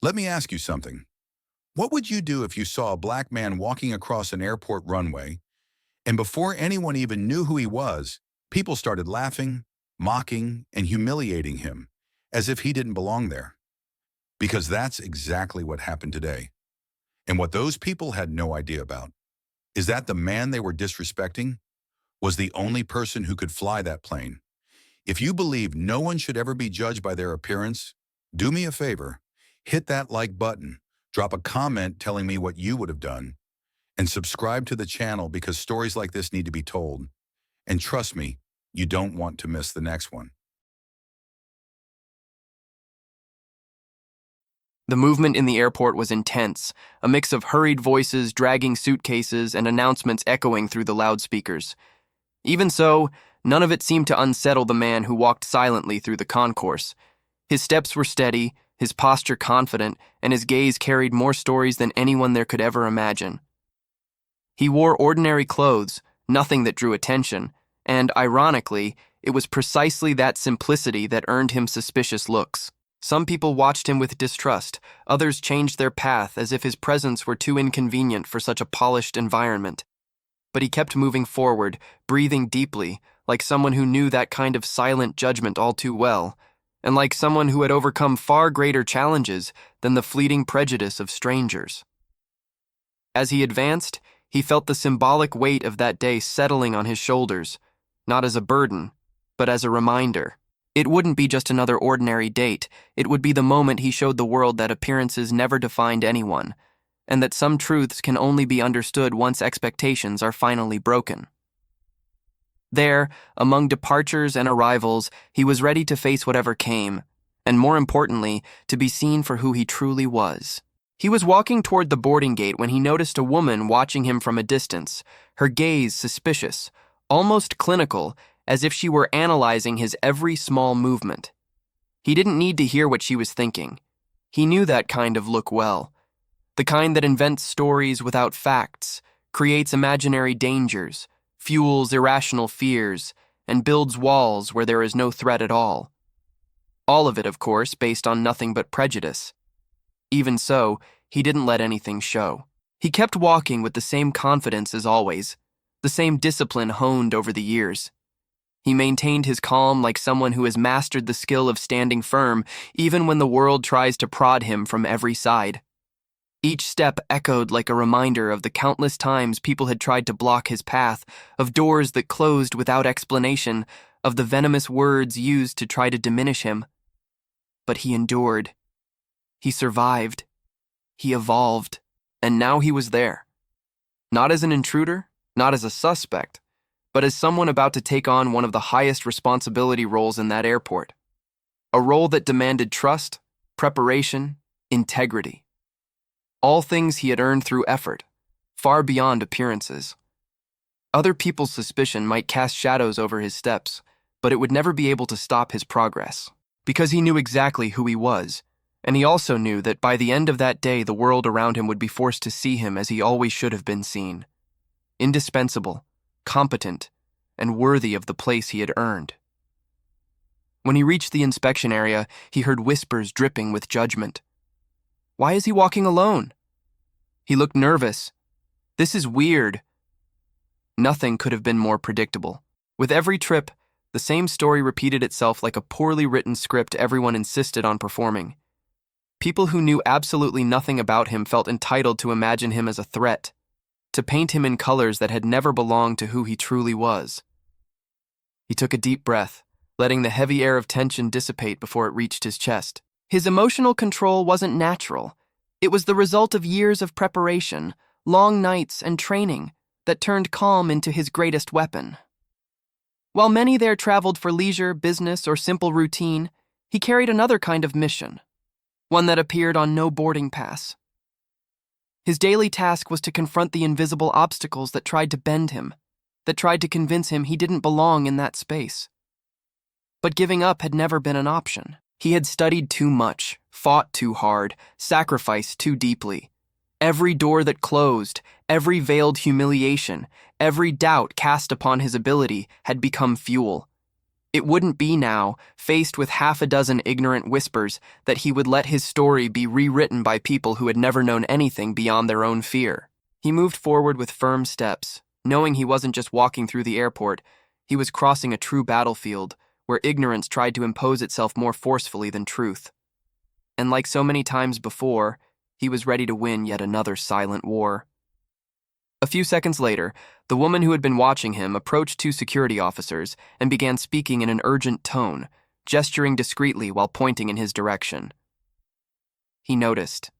Let me ask you something. What would you do if you saw a black man walking across an airport runway, and before anyone even knew who he was, people started laughing, mocking, and humiliating him, as if he didn't belong there? Because that's exactly what happened today. And what those people had no idea about is that the man they were disrespecting was the only person who could fly that plane. If you believe no one should ever be judged by their appearance, do me a favor, hit that like button, drop a comment telling me what you would have done, and subscribe to the channel because stories like this need to be told. And trust me, you don't want to miss the next one. The movement in the airport was intense, a mix of hurried voices, dragging suitcases, and announcements echoing through the loudspeakers. Even so, none of it seemed to unsettle the man who walked silently through the concourse. His steps were steady, his posture confident, and his gaze carried more stories than anyone there could ever imagine. He wore ordinary clothes, nothing that drew attention, and, ironically, it was precisely that simplicity that earned him suspicious looks. Some people watched him with distrust, others changed their path as if his presence were too inconvenient for such a polished environment. But he kept moving forward, breathing deeply, like someone who knew that kind of silent judgment all too well, and like someone who had overcome far greater challenges than the fleeting prejudice of strangers. As he advanced, he felt the symbolic weight of that day settling on his shoulders, not as a burden, but as a reminder. It wouldn't be just another ordinary date, it would be the moment he showed the world that appearances never defined anyone, and that some truths can only be understood once expectations are finally broken. There, among departures and arrivals, he was ready to face whatever came, and more importantly, to be seen for who he truly was. He was walking toward the boarding gate when he noticed a woman watching him from a distance, her gaze suspicious, almost clinical, as if she were analyzing his every small movement. He didn't need to hear what she was thinking. He knew that kind of look well. The kind that invents stories without facts, creates imaginary dangers, fuels irrational fears, and builds walls where there is no threat at all. All of it, of course, based on nothing but prejudice. Even so, he didn't let anything show. He kept walking with the same confidence as always, the same discipline honed over the years. He maintained his calm like someone who has mastered the skill of standing firm, even when the world tries to prod him from every side. Each step echoed like a reminder of the countless times people had tried to block his path, of doors that closed without explanation, of the venomous words used to try to diminish him. But he endured. He survived. He evolved. And now he was there. Not as an intruder, not as a suspect, but as someone about to take on one of the highest responsibility roles in that airport. A role that demanded trust, preparation, integrity. All things he had earned through effort, far beyond appearances. Other people's suspicion might cast shadows over his steps, but it would never be able to stop his progress, because he knew exactly who he was, and he also knew that by the end of that day the world around him would be forced to see him as he always should have been seen. Indispensable, competent, and worthy of the place he had earned. When he reached the inspection area, he heard whispers dripping with judgment. Why is he walking alone? He looked nervous. This is weird. Nothing could have been more predictable. With every trip, the same story repeated itself like a poorly written script everyone insisted on performing. People who knew absolutely nothing about him felt entitled to imagine him as a threat, to paint him in colors that had never belonged to who he truly was. He took a deep breath, letting the heavy air of tension dissipate before it reached his chest. His emotional control wasn't natural. It was the result of years of preparation, long nights, and training that turned calm into his greatest weapon. While many there traveled for leisure, business, or simple routine, he carried another kind of mission, one that appeared on no boarding pass. His daily task was to confront the invisible obstacles that tried to bend him, that tried to convince him he didn't belong in that space. But giving up had never been an option. He had studied too much, fought too hard, sacrificed too deeply. Every door that closed, every veiled humiliation, every doubt cast upon his ability had become fuel. It wouldn't be now, faced with half a dozen ignorant whispers, that he would let his story be rewritten by people who had never known anything beyond their own fear. He moved forward with firm steps, knowing he wasn't just walking through the airport, he was crossing a true battlefield where ignorance tried to impose itself more forcefully than truth. And like so many times before, he was ready to win yet another silent war. A few seconds later, the woman who had been watching him approached two security officers and began speaking in an urgent tone, gesturing discreetly while pointing in his direction. He noticed.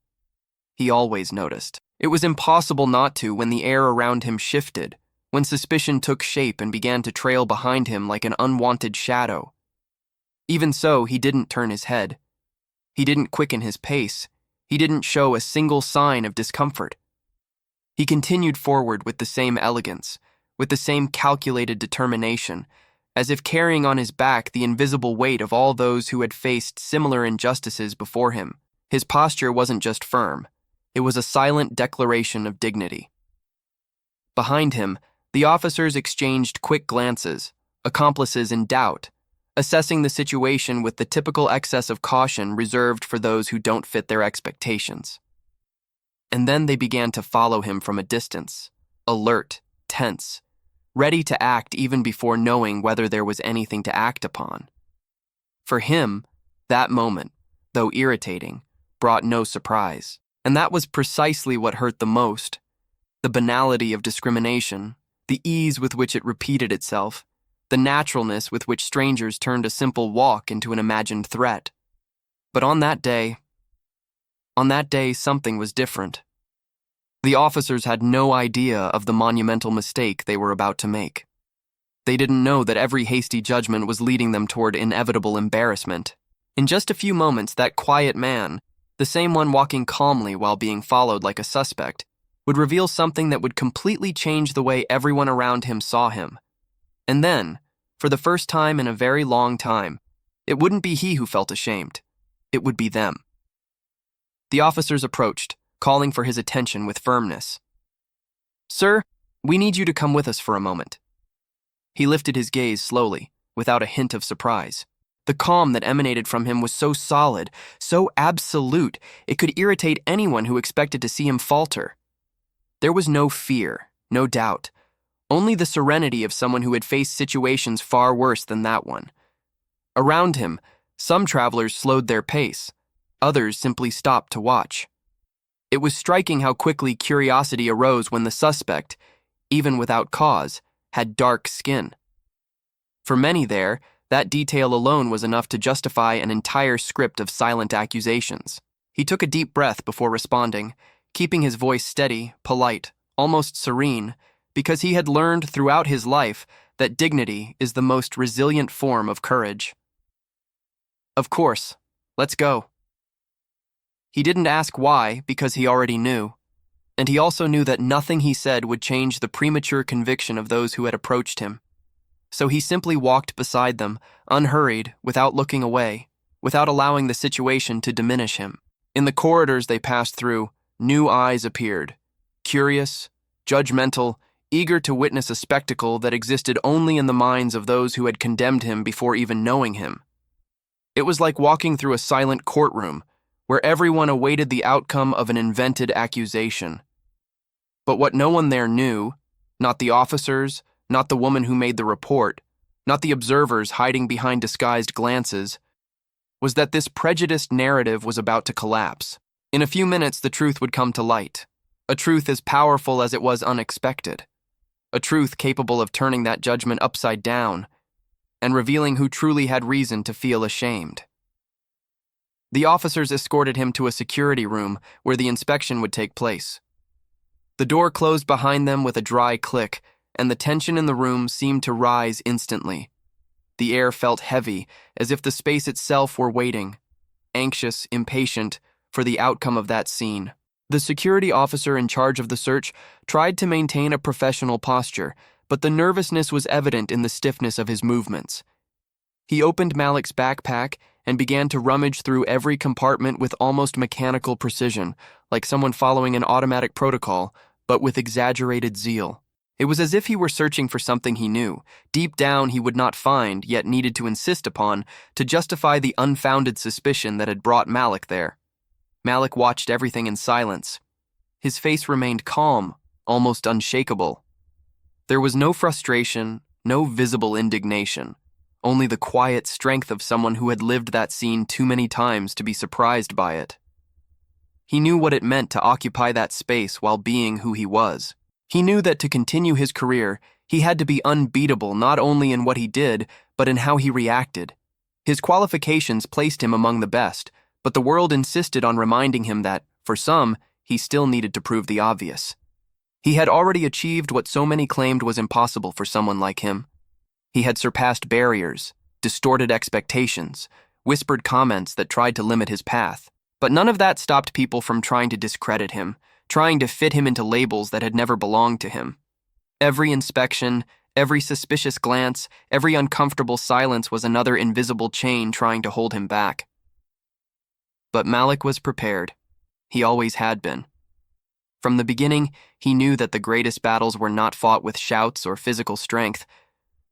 He always noticed. It was impossible not to when the air around him shifted, when suspicion took shape and began to trail behind him like an unwanted shadow. Even so, he didn't turn his head. He didn't quicken his pace. He didn't show a single sign of discomfort. He continued forward with the same elegance, with the same calculated determination, as if carrying on his back the invisible weight of all those who had faced similar injustices before him. His posture wasn't just firm. It was a silent declaration of dignity. Behind him, the officers exchanged quick glances, accomplices in doubt, assessing the situation with the typical excess of caution reserved for those who don't fit their expectations. And then they began to follow him from a distance, alert, tense, ready to act even before knowing whether there was anything to act upon. For him, that moment, though irritating, brought no surprise. And that was precisely what hurt the most: the banality of discrimination, the ease with which it repeated itself, the naturalness with which strangers turned a simple walk into an imagined threat. But on that day, something was different. The officers had no idea of the monumental mistake they were about to make. They didn't know that every hasty judgment was leading them toward inevitable embarrassment. In just a few moments, that quiet man, the same one walking calmly while being followed like a suspect, would reveal something that would completely change the way everyone around him saw him. And then, for the first time in a very long time, it wouldn't be he who felt ashamed. It would be them. The officers approached, calling for his attention with firmness. "Sir, we need you to come with us for a moment." He lifted his gaze slowly, without a hint of surprise. The calm that emanated from him was so solid, so absolute, it could irritate anyone who expected to see him falter. There was no fear, no doubt, only the serenity of someone who had faced situations far worse than that one. Around him, some travelers slowed their pace, others simply stopped to watch. It was striking how quickly curiosity arose when the suspect, even without cause, had dark skin. For many there, that detail alone was enough to justify an entire script of silent accusations. He took a deep breath before responding, keeping his voice steady, polite, almost serene, because he had learned throughout his life that dignity is the most resilient form of courage. "Of course, let's go." He didn't ask why, because he already knew. And he also knew that nothing he said would change the premature conviction of those who had approached him. So he simply walked beside them, unhurried, without looking away, without allowing the situation to diminish him. In the corridors they passed through, new eyes appeared, curious, judgmental, eager to witness a spectacle that existed only in the minds of those who had condemned him before even knowing him. It was like walking through a silent courtroom, where everyone awaited the outcome of an invented accusation. But what no one there knew, not the officers, not the woman who made the report, not the observers hiding behind disguised glances, was that this prejudiced narrative was about to collapse. In a few minutes, the truth would come to light, a truth as powerful as it was unexpected, a truth capable of turning that judgment upside down and revealing who truly had reason to feel ashamed. The officers escorted him to a security room where the inspection would take place. The door closed behind them with a dry click, and the tension in the room seemed to rise instantly. The air felt heavy, as if the space itself were waiting, anxious, impatient, for the outcome of that scene. The security officer in charge of the search tried to maintain a professional posture, but the nervousness was evident in the stiffness of his movements. He opened Malik's backpack and began to rummage through every compartment with almost mechanical precision, like someone following an automatic protocol, but with exaggerated zeal. It was as if he were searching for something he knew, deep down he would not find, yet needed to insist upon, to justify the unfounded suspicion that had brought Malik there. Malik watched everything in silence. His face remained calm, almost unshakable. There was no frustration, no visible indignation, only the quiet strength of someone who had lived that scene too many times to be surprised by it. He knew what it meant to occupy that space while being who he was. He knew that to continue his career, he had to be unbeatable not only in what he did, but in how he reacted. His qualifications placed him among the best, but the world insisted on reminding him that, for some, he still needed to prove the obvious. He had already achieved what so many claimed was impossible for someone like him. He had surpassed barriers, distorted expectations, whispered comments that tried to limit his path. But none of that stopped people from trying to discredit him, trying to fit him into labels that had never belonged to him. Every inspection, every suspicious glance, every uncomfortable silence was another invisible chain trying to hold him back. But Malik was prepared. He always had been. From the beginning, he knew that the greatest battles were not fought with shouts or physical strength,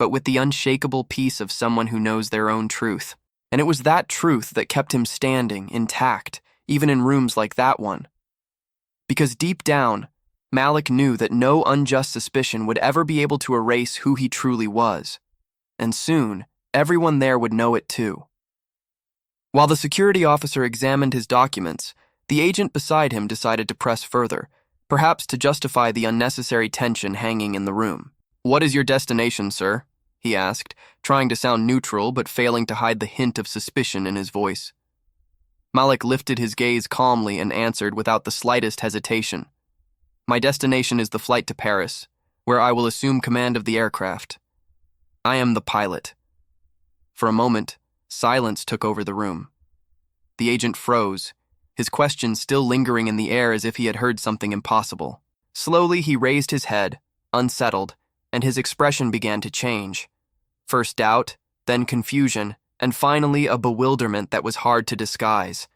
but with the unshakable peace of someone who knows their own truth. And it was that truth that kept him standing, intact, even in rooms like that one. Because deep down, Malik knew that no unjust suspicion would ever be able to erase who he truly was. And soon, everyone there would know it too. While the security officer examined his documents, the agent beside him decided to press further, perhaps to justify the unnecessary tension hanging in the room. "What is your destination, sir?" he asked, trying to sound neutral but failing to hide the hint of suspicion in his voice. Malik lifted his gaze calmly and answered without the slightest hesitation. "My destination is the flight to Paris, where I will assume command of the aircraft. I am the pilot." For a moment, silence took over the room. The agent froze, his question still lingering in the air as if he had heard something impossible. Slowly, he raised his head, unsettled, and his expression began to change. First doubt, then confusion, and finally a bewilderment that was hard to disguise.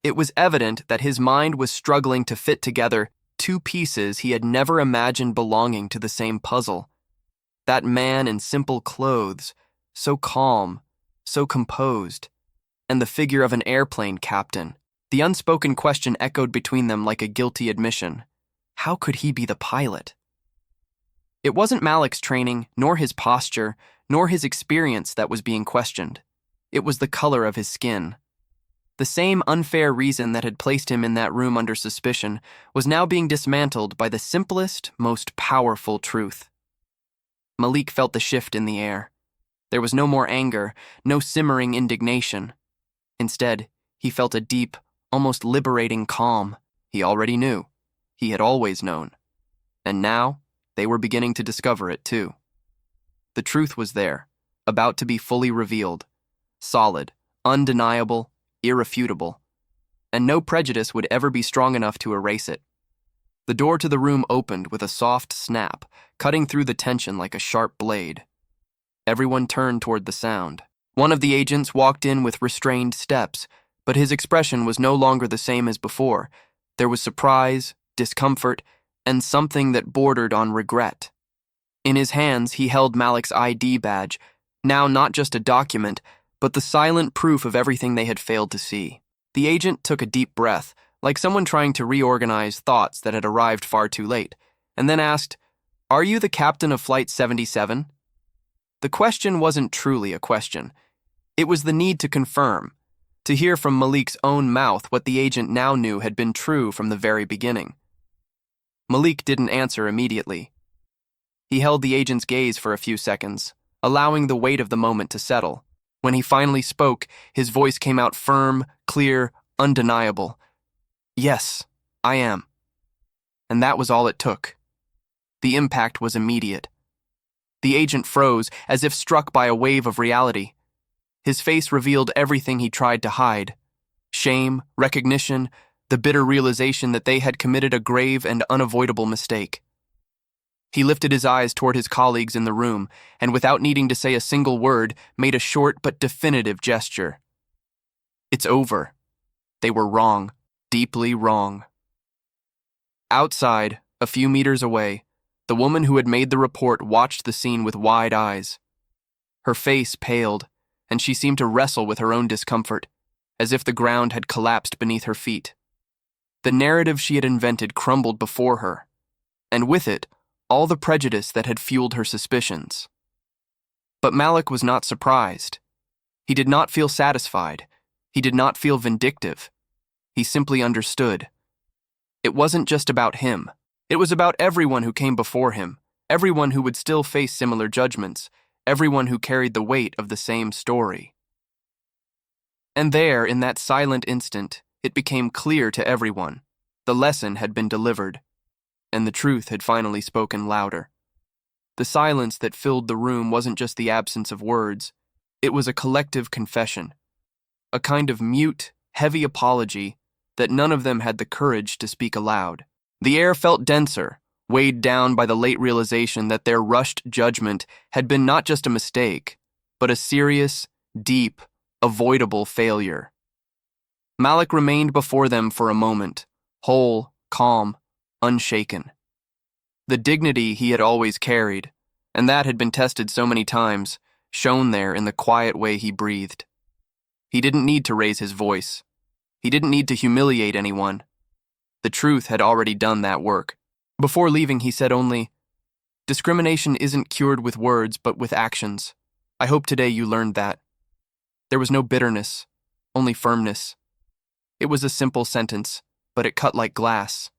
It was evident that his mind was struggling to fit together two pieces he had never imagined belonging to the same puzzle. That man in simple clothes, so calm, so composed, and the figure of an airplane captain. The unspoken question echoed between them like a guilty admission. How could he be the pilot? It wasn't Malik's training, nor his posture, nor his experience that was being questioned. It was the color of his skin. The same unfair reason that had placed him in that room under suspicion was now being dismantled by the simplest, most powerful truth. Malik felt the shift in the air. There was no more anger, no simmering indignation. Instead, he felt a deep, almost liberating calm. He already knew. He had always known. And now, they were beginning to discover it too. The truth was there, about to be fully revealed, solid, undeniable, irrefutable, and no prejudice would ever be strong enough to erase it. The door to the room opened with a soft snap, cutting through the tension like a sharp blade. Everyone turned toward the sound. One of the agents walked in with restrained steps, but his expression was no longer the same as before. There was surprise, discomfort, and something that bordered on regret. In his hands, he held Malik's ID badge, now not just a document, but the silent proof of everything they had failed to see. The agent took a deep breath, like someone trying to reorganize thoughts that had arrived far too late, and then asked, "Are you the captain of Flight 77? The question wasn't truly a question. It was the need to confirm, to hear from Malik's own mouth what the agent now knew had been true from the very beginning. Malik didn't answer immediately. He held the agent's gaze for a few seconds, allowing the weight of the moment to settle. When he finally spoke, his voice came out firm, clear, undeniable. "Yes, I am." And that was all it took. The impact was immediate. The agent froze, as if struck by a wave of reality. His face revealed everything he tried to hide. Shame, recognition, the bitter realization that they had committed a grave and unavoidable mistake. He lifted his eyes toward his colleagues in the room, and without needing to say a single word, made a short but definitive gesture. "It's over. They were wrong, deeply wrong." Outside, a few meters away, The woman who had made the report watched the scene with wide eyes. Her face paled, and she seemed to wrestle with her own discomfort, as if the ground had collapsed beneath her feet. The narrative she had invented crumbled before her, and with it, all the prejudice that had fueled her suspicions. But Malik was not surprised. He did not feel satisfied. He did not feel vindictive. He simply understood. It wasn't just about him. It was about everyone who came before him, everyone who would still face similar judgments, everyone who carried the weight of the same story. And there, in that silent instant, it became clear to everyone. The lesson had been delivered, and the truth had finally spoken louder. The silence that filled the room wasn't just the absence of words. It was a collective confession, a kind of mute, heavy apology that none of them had the courage to speak aloud. The air felt denser, weighed down by the late realization that their rushed judgment had been not just a mistake, but a serious, deep, avoidable failure. Malik remained before them for a moment, whole, calm, unshaken. The dignity he had always carried, and that had been tested so many times, shone there in the quiet way he breathed. He didn't need to raise his voice. He didn't need to humiliate anyone. The truth had already done that work. Before leaving, he said only, "Discrimination isn't cured with words, but with actions. I hope today you learned that." There was no bitterness, only firmness. It was a simple sentence, but it cut like glass.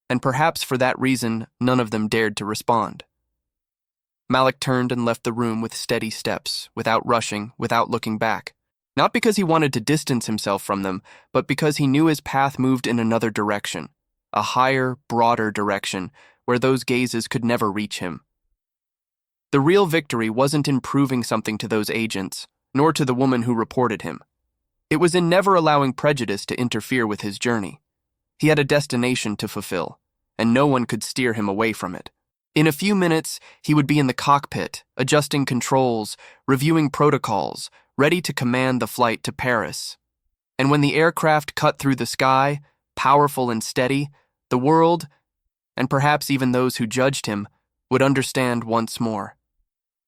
And perhaps for that reason, none of them dared to respond. Malik turned and left the room with steady steps, without rushing, without looking back. Not because he wanted to distance himself from them, but because he knew his path moved in another direction, a higher, broader direction, where those gazes could never reach him. The real victory wasn't in proving something to those agents, nor to the woman who reported him. It was in never allowing prejudice to interfere with his journey. He had a destination to fulfill, and no one could steer him away from it. In a few minutes, he would be in the cockpit, adjusting controls, reviewing protocols, ready to command the flight to Paris. And when the aircraft cut through the sky, powerful and steady, the world, and perhaps even those who judged him, would understand once more.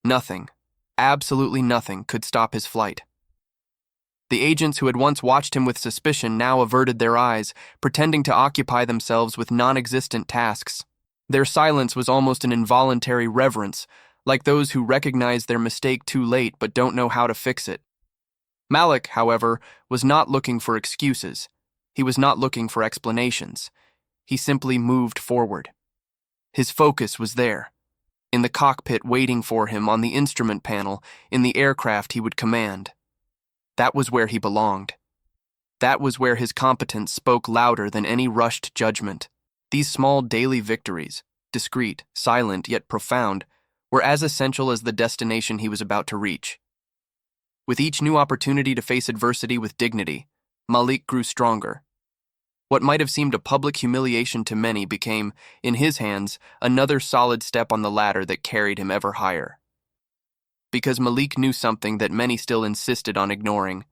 Nothing, absolutely nothing, could stop his flight. The agents who had once watched him with suspicion now averted their eyes, pretending to occupy themselves with non-existent tasks. Their silence was almost an involuntary reverence, like those who recognize their mistake too late but don't know how to fix it. Malik, however, was not looking for excuses. He was not looking for explanations. He simply moved forward. His focus was there, in the cockpit waiting for him on the instrument panel, in the aircraft he would command. That was where he belonged. That was where his competence spoke louder than any rushed judgment. These small daily victories, discreet, silent, yet profound, were as essential as the destination he was about to reach. With each new opportunity to face adversity with dignity, Malik grew stronger. What might have seemed a public humiliation to many became, in his hands, another solid step on the ladder that carried him ever higher. Because Malik knew something that many still insisted on ignoring.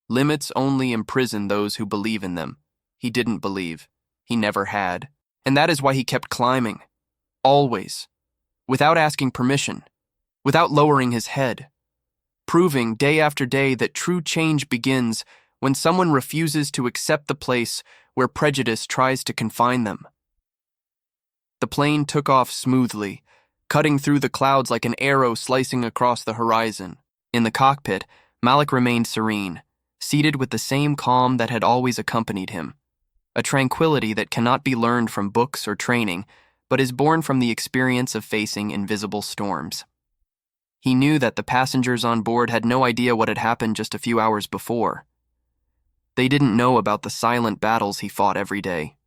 Limits only imprison those who believe in them. He didn't believe. He never had. And that is why he kept climbing. Always. Without asking permission. Without lowering his head. Proving day after day that true change begins when someone refuses to accept the place where prejudice tries to confine them. The plane took off smoothly, cutting through the clouds like an arrow slicing across the horizon. In the cockpit, Malik remained serene, seated with the same calm that had always accompanied him. A tranquility that cannot be learned from books or training, but is born from the experience of facing invisible storms. He knew that the passengers on board had no idea what had happened just a few hours before. They didn't know about the silent battles he fought every day,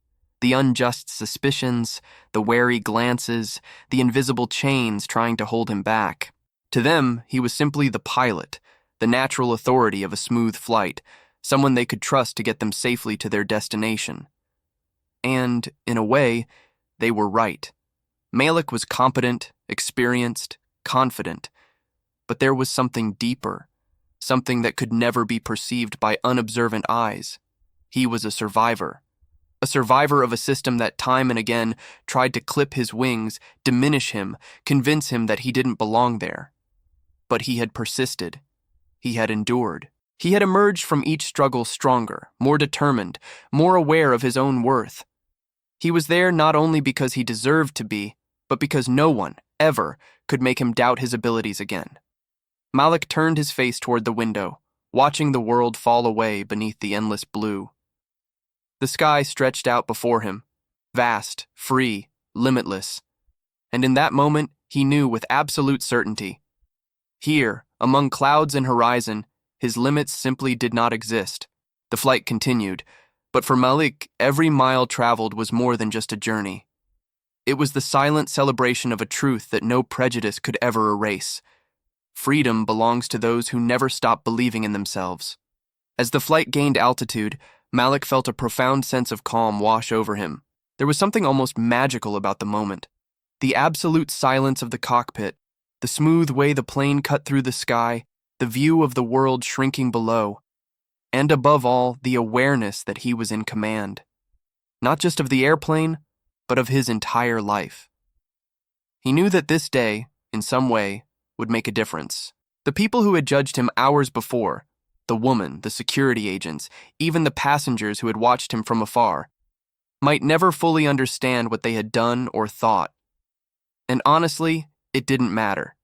the unjust suspicions, the wary glances, the invisible chains trying to hold him back. To them, he was simply the pilot, the natural authority of a smooth flight, someone they could trust to get them safely to their destination. And, in a way, they were right. Malik was competent, experienced, confident, but there was something deeper, something that could never be perceived by unobservant eyes. He was a survivor, a survivor of a system that time and again tried to clip his wings, diminish him, convince him that he didn't belong there. But he had persisted. He had endured. He had emerged from each struggle stronger, more determined, more aware of his own worth. He was there not only because he deserved to be, but because no one, ever, could make him doubt his abilities again. Malik turned his face toward the window, watching the world fall away beneath the endless blue. The sky stretched out before him, vast, free, limitless, and in that moment he knew with absolute certainty. Here, among clouds and horizon, his limits simply did not exist. The flight continued, but for Malik, every mile traveled was more than just a journey. It was the silent celebration of a truth that no prejudice could ever erase. Freedom belongs to those who never stop believing in themselves. As the flight gained altitude, Malik felt a profound sense of calm wash over him. There was something almost magical about the moment. The absolute silence of the cockpit, the smooth way the plane cut through the sky, the view of the world shrinking below, and above all, the awareness that he was in command. Not just of the airplane, but of his entire life. He knew that this day, in some way, would make a difference. The people who had judged him hours before, the woman, the security agents, even the passengers who had watched him from afar, might never fully understand what they had done or thought. And honestly, it didn't matter.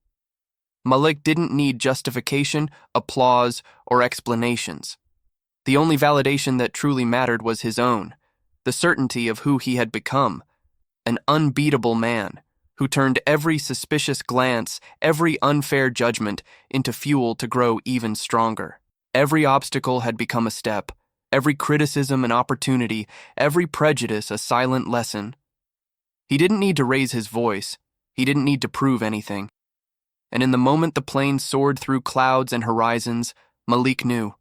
Malik didn't need justification, applause, or explanations. The only validation that truly mattered was his own, the certainty of who he had become, an unbeatable man who turned every suspicious glance, every unfair judgment into fuel to grow even stronger. Every obstacle had become a step, every criticism an opportunity, every prejudice a silent lesson. He didn't need to raise his voice. He didn't need to prove anything. And in the moment the plane soared through clouds and horizons, Malik knew.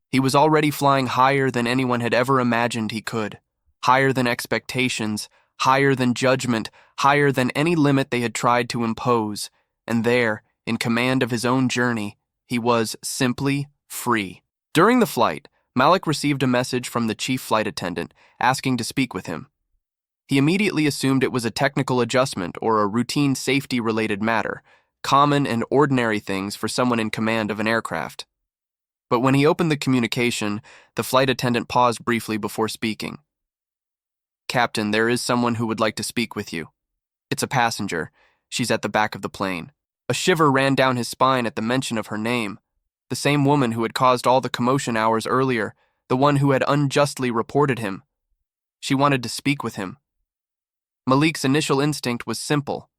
He was already flying higher than anyone had ever imagined he could, higher than expectations, higher than judgment, higher than any limit they had tried to impose, and there, in command of his own journey, he was simply free. During the flight, Malik received a message from the chief flight attendant asking to speak with him. He immediately assumed it was a technical adjustment or a routine safety-related matter, common and ordinary things for someone in command of an aircraft. But when he opened the communication, the flight attendant paused briefly before speaking. "Captain, there is someone who would like to speak with you. It's a passenger. She's at the back of the plane." A shiver ran down his spine at the mention of her name. The same woman who had caused all the commotion hours earlier, the one who had unjustly reported him. She wanted to speak with him. Malik's initial instinct was simple.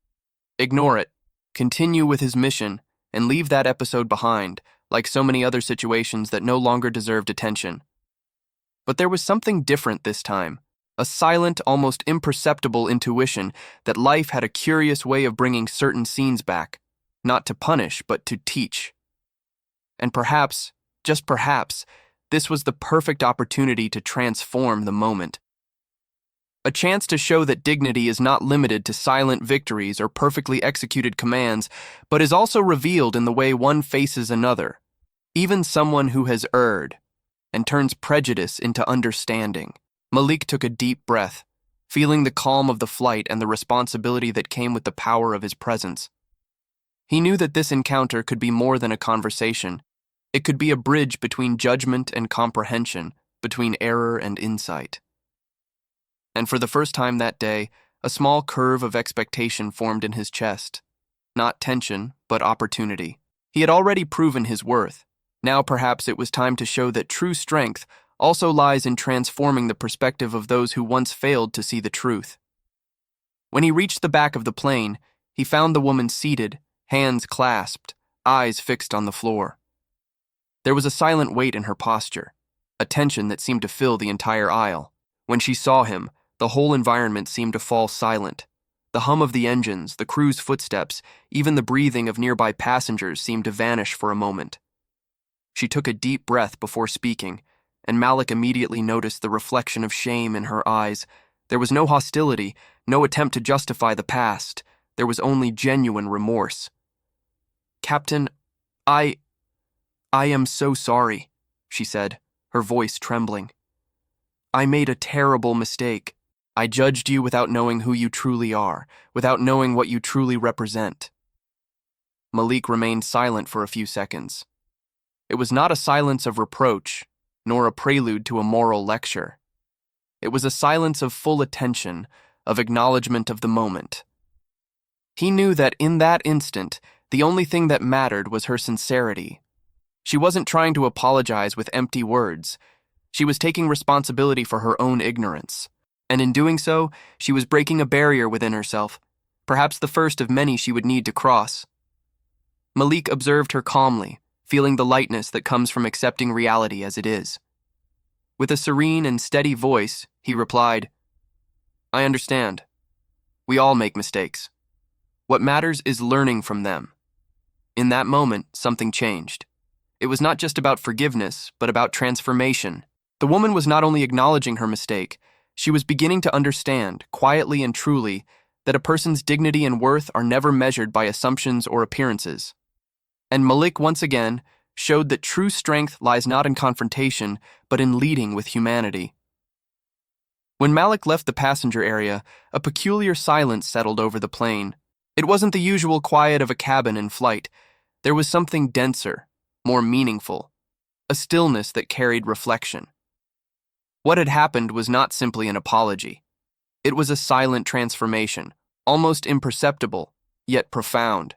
Ignore it, continue with his mission, and leave that episode behind, like so many other situations that no longer deserved attention. But there was something different this time, a silent, almost imperceptible intuition that life had a curious way of bringing certain scenes back, not to punish, but to teach. And perhaps, just perhaps, this was the perfect opportunity to transform the moment. A chance to show that dignity is not limited to silent victories or perfectly executed commands, but is also revealed in the way one faces another, even someone who has erred, and turns prejudice into understanding. Malik took a deep breath, feeling the calm of the flight and the responsibility that came with the power of his presence. He knew that this encounter could be more than a conversation. It could be a bridge between judgment and comprehension, between error and insight. And for the first time that day, a small curve of expectation formed in his chest. Not tension, but opportunity. He had already proven his worth. Now perhaps it was time to show that true strength also lies in transforming the perspective of those who once failed to see the truth. When he reached the back of the plane, he found the woman seated, hands clasped, eyes fixed on the floor. There was a silent weight in her posture, a tension that seemed to fill the entire aisle. When she saw him, the whole environment seemed to fall silent. The hum of the engines, the crew's footsteps, even the breathing of nearby passengers seemed to vanish for a moment. She took a deep breath before speaking, and Malik immediately noticed the reflection of shame in her eyes. There was no hostility, no attempt to justify the past. There was only genuine remorse. "Captain, I am so sorry," she said, her voice trembling. I made a terrible mistake. I judged you without knowing who you truly are, without knowing what you truly represent. Malik remained silent for a few seconds. It was not a silence of reproach, nor a prelude to a moral lecture. It was a silence of full attention, of acknowledgement of the moment. He knew that in that instant, the only thing that mattered was her sincerity. She wasn't trying to apologize with empty words. She was taking responsibility for her own ignorance. And in doing so, she was breaking a barrier within herself, perhaps the first of many she would need to cross. Malik observed her calmly, feeling the lightness that comes from accepting reality as it is. With a serene and steady voice, he replied, I understand. We all make mistakes. What matters is learning from them. In that moment, something changed. It was not just about forgiveness, but about transformation. The woman was not only acknowledging her mistake, she was beginning to understand, quietly and truly, that a person's dignity and worth are never measured by assumptions or appearances. And Malik once again showed that true strength lies not in confrontation, but in leading with humanity. When Malik left the passenger area, a peculiar silence settled over the plane. It wasn't the usual quiet of a cabin in flight. There was something denser, more meaningful, a stillness that carried reflection. What had happened was not simply an apology. It was a silent transformation, almost imperceptible, yet profound.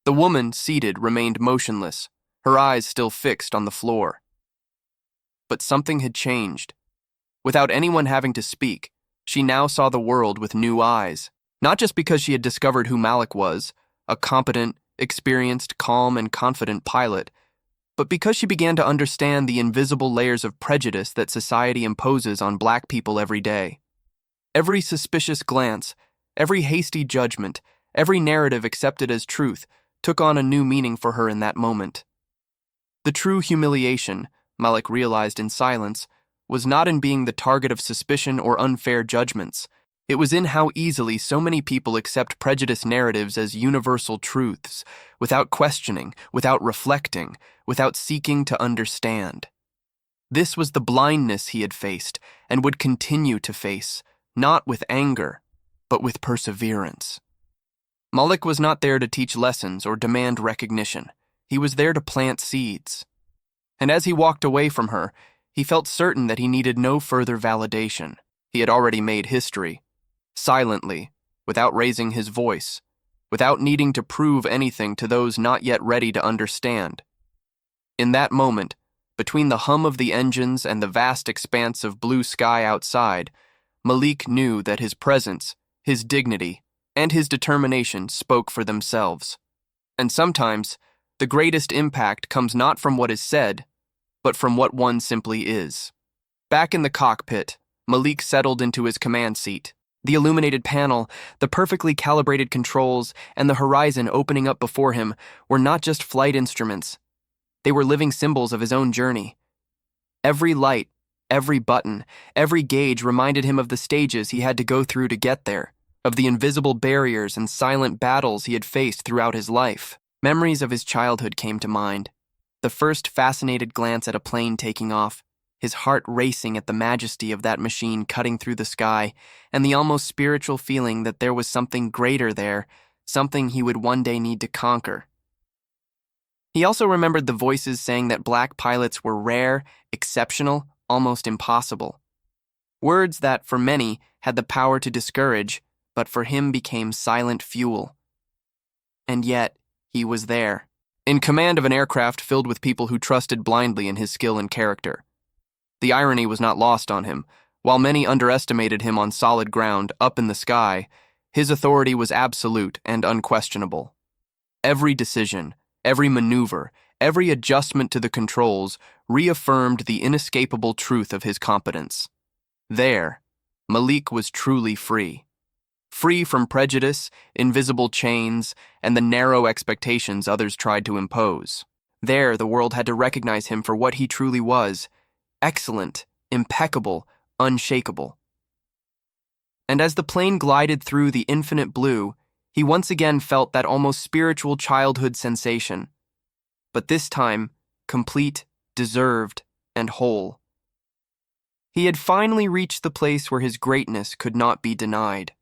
The woman, seated, remained motionless, her eyes still fixed on the floor. But something had changed. Without anyone having to speak, she now saw the world with new eyes, not just because she had discovered who Malik was, a competent, experienced, calm, and confident pilot, but because she began to understand the invisible layers of prejudice that society imposes on black people every day. Every suspicious glance, every hasty judgment, every narrative accepted as truth took on a new meaning for her in that moment. The true humiliation, Malik realized in silence, was not in being the target of suspicion or unfair judgments. It was in how easily so many people accept prejudiced narratives as universal truths, without questioning, without reflecting, without seeking to understand. This was the blindness he had faced and would continue to face, not with anger, but with perseverance. Malik was not there to teach lessons or demand recognition. He was there to plant seeds. And as he walked away from her, he felt certain that he needed no further validation. He had already made history. Silently, without raising his voice, without needing to prove anything to those not yet ready to understand. In that moment, between the hum of the engines and the vast expanse of blue sky outside, Malik knew that his presence, his dignity, and his determination spoke for themselves. And sometimes, the greatest impact comes not from what is said, but from what one simply is. Back in the cockpit, Malik settled into his command seat. The illuminated panel, the perfectly calibrated controls, and the horizon opening up before him were not just flight instruments. They were living symbols of his own journey. Every light, every button, every gauge reminded him of the stages he had to go through to get there, of the invisible barriers and silent battles he had faced throughout his life. Memories of his childhood came to mind. The first fascinated glance at a plane taking off, his heart racing at the majesty of that machine cutting through the sky, and the almost spiritual feeling that there was something greater there, something he would one day need to conquer. He also remembered the voices saying that black pilots were rare, exceptional, almost impossible. Words that, for many, had the power to discourage, but for him became silent fuel. And yet, he was there, in command of an aircraft filled with people who trusted blindly in his skill and character. The irony was not lost on him. While many underestimated him on solid ground, up in the sky, his authority was absolute and unquestionable. Every decision, every maneuver, every adjustment to the controls reaffirmed the inescapable truth of his competence. There, Malik was truly free. Free from prejudice, invisible chains, and the narrow expectations others tried to impose. There, the world had to recognize him for what he truly was: excellent, impeccable, unshakable. And as the plane glided through the infinite blue, he once again felt that almost spiritual childhood sensation. But this time, complete, deserved, and whole. He had finally reached the place where his greatness could not be denied.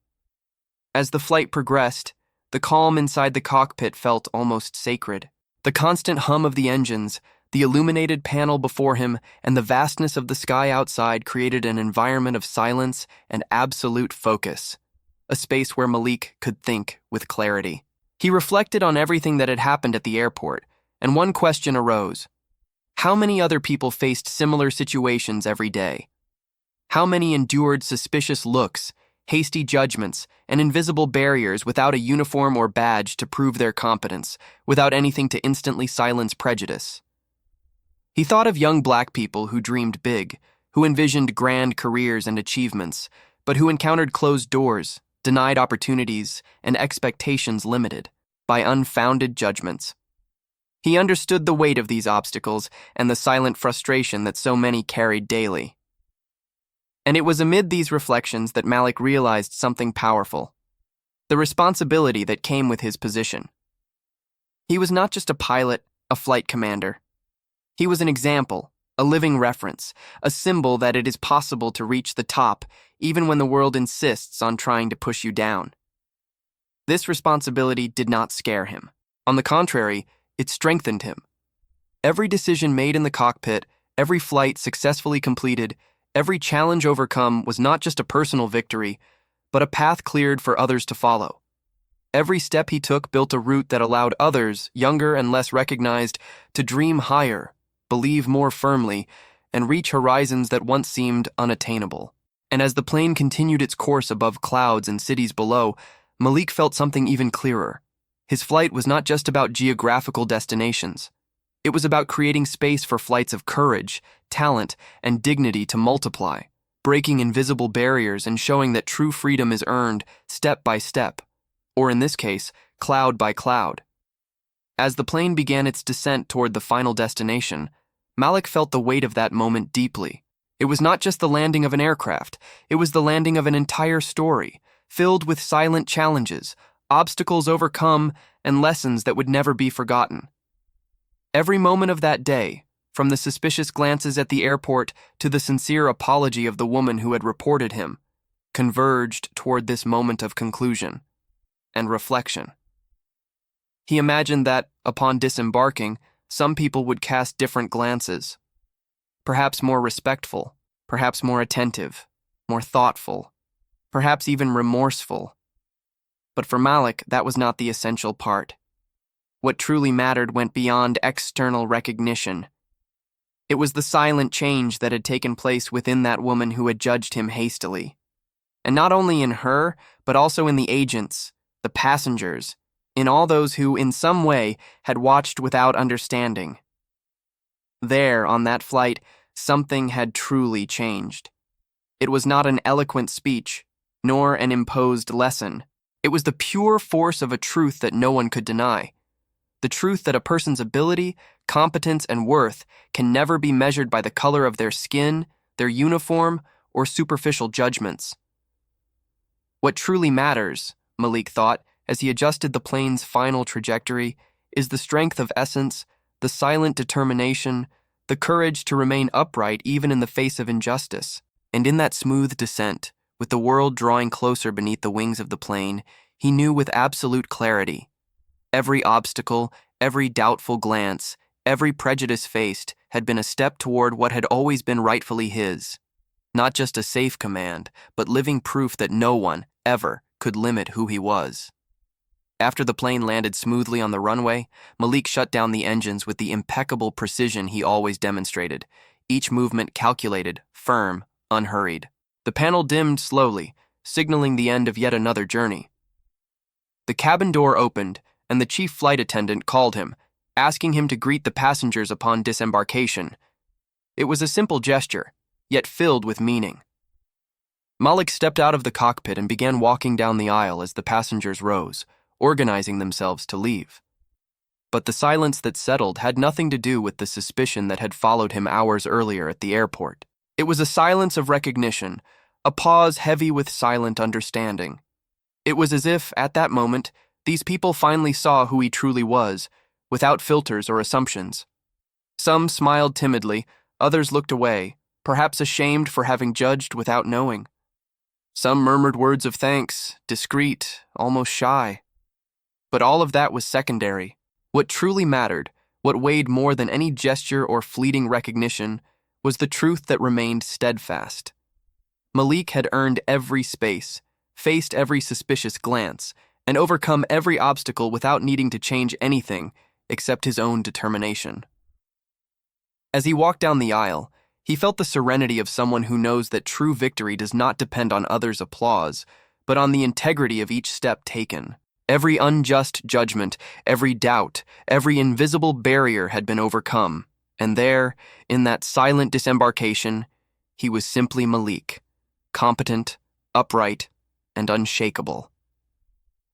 As the flight progressed, the calm inside the cockpit felt almost sacred. The constant hum of the engines, the illuminated panel before him, and the vastness of the sky outside created an environment of silence and absolute focus, a space where Malik could think with clarity. He reflected on everything that had happened at the airport, and one question arose. How many other people faced similar situations every day? How many endured suspicious looks, hasty judgments, and invisible barriers without a uniform or badge to prove their competence, without anything to instantly silence prejudice? He thought of young black people who dreamed big, who envisioned grand careers and achievements, but who encountered closed doors, denied opportunities, and expectations limited by unfounded judgments. He understood the weight of these obstacles and the silent frustration that so many carried daily. And it was amid these reflections that Malik realized something powerful, the responsibility that came with his position. He was not just a pilot, a flight commander. He was an example, a living reference, a symbol that it is possible to reach the top even when the world insists on trying to push you down. This responsibility did not scare him. On the contrary, it strengthened him. Every decision made in the cockpit, every flight successfully completed, every challenge overcome was not just a personal victory, but a path cleared for others to follow. Every step he took built a route that allowed others, younger and less recognized, to dream higher, believe more firmly, and reach horizons that once seemed unattainable. And as the plane continued its course above clouds and cities below, Malik felt something even clearer. His flight was not just about geographical destinations. It was about creating space for flights of courage, talent, and dignity to multiply, breaking invisible barriers and showing that true freedom is earned step by step, or in this case, cloud by cloud. As the plane began its descent toward the final destination, Malik felt the weight of that moment deeply. It was not just the landing of an aircraft, it was the landing of an entire story, filled with silent challenges, obstacles overcome, and lessons that would never be forgotten. Every moment of that day, from the suspicious glances at the airport to the sincere apology of the woman who had reported him, converged toward this moment of conclusion and reflection. He imagined that, upon disembarking, some people would cast different glances, perhaps more respectful, perhaps more attentive, more thoughtful, perhaps even remorseful. But for Malik, that was not the essential part. What truly mattered went beyond external recognition. It was the silent change that had taken place within that woman who had judged him hastily. And not only in her, but also in the agents, the passengers, in all those who, in some way, had watched without understanding. There, on that flight, something had truly changed. It was not an eloquent speech, nor an imposed lesson. It was the pure force of a truth that no one could deny. The truth that a person's ability, competence, and worth can never be measured by the color of their skin, their uniform, or superficial judgments. What truly matters, Malik thought, as he adjusted the plane's final trajectory, is the strength of essence, the silent determination, the courage to remain upright even in the face of injustice. And in that smooth descent, with the world drawing closer beneath the wings of the plane, he knew with absolute clarity. Every obstacle, every doubtful glance, every prejudice faced had been a step toward what had always been rightfully his. Not just a safe command, but living proof that no one, ever, could limit who he was. After the plane landed smoothly on the runway, Malik shut down the engines with the impeccable precision he always demonstrated, each movement calculated, firm, unhurried. The panel dimmed slowly, signaling the end of yet another journey. The cabin door opened, and the chief flight attendant called him, asking him to greet the passengers upon disembarkation. It was a simple gesture, yet filled with meaning. Malik stepped out of the cockpit and began walking down the aisle as the passengers rose, organizing themselves to leave. But the silence that settled had nothing to do with the suspicion that had followed him hours earlier at the airport. It was a silence of recognition, a pause heavy with silent understanding. It was as if, at that moment, these people finally saw who he truly was, without filters or assumptions. Some smiled timidly, others looked away, perhaps ashamed for having judged without knowing. Some murmured words of thanks, discreet, almost shy. But all of that was secondary. What truly mattered, what weighed more than any gesture or fleeting recognition, was the truth that remained steadfast. Malik had earned every space, faced every suspicious glance, and overcome every obstacle without needing to change anything except his own determination. As he walked down the aisle, he felt the serenity of someone who knows that true victory does not depend on others' applause, but on the integrity of each step taken. Every unjust judgment, every doubt, every invisible barrier had been overcome, and there, in that silent disembarkation, he was simply Malik, competent, upright, and unshakable.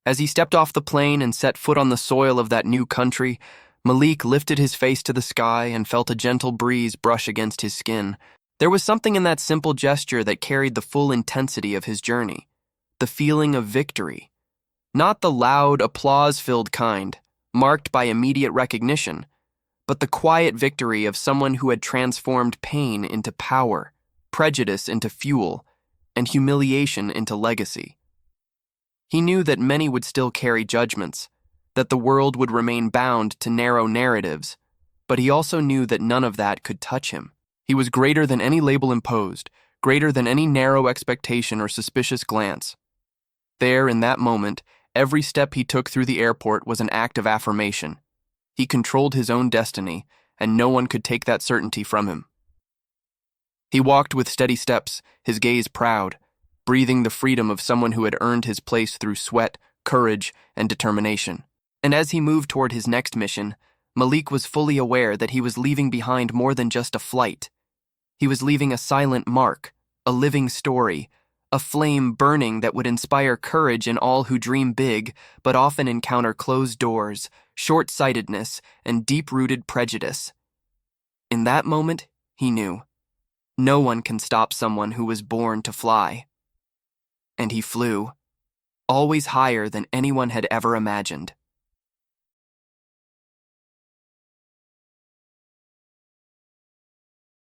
As he stepped off the plane and set foot on the soil of that new country, Malik lifted his face to the sky and felt a gentle breeze brush against his skin. There was something in that simple gesture that carried the full intensity of his journey, the feeling of victory. Not the loud, applause-filled kind, marked by immediate recognition, but the quiet victory of someone who had transformed pain into power, prejudice into fuel, and humiliation into legacy. He knew that many would still carry judgments, that the world would remain bound to narrow narratives, but he also knew that none of that could touch him. He was greater than any label imposed, greater than any narrow expectation or suspicious glance. There, in that moment, every step he took through the airport was an act of affirmation. He controlled his own destiny, and no one could take that certainty from him. He walked with steady steps, his gaze proud, breathing the freedom of someone who had earned his place through sweat, courage, and determination. And as he moved toward his next mission, Malik was fully aware that he was leaving behind more than just a flight. He was leaving a silent mark, a living story, a flame burning that would inspire courage in all who dream big but often encounter closed doors, short-sightedness, and deep-rooted prejudice. In that moment, he knew, no one can stop someone who was born to fly. And he flew, always higher than anyone had ever imagined.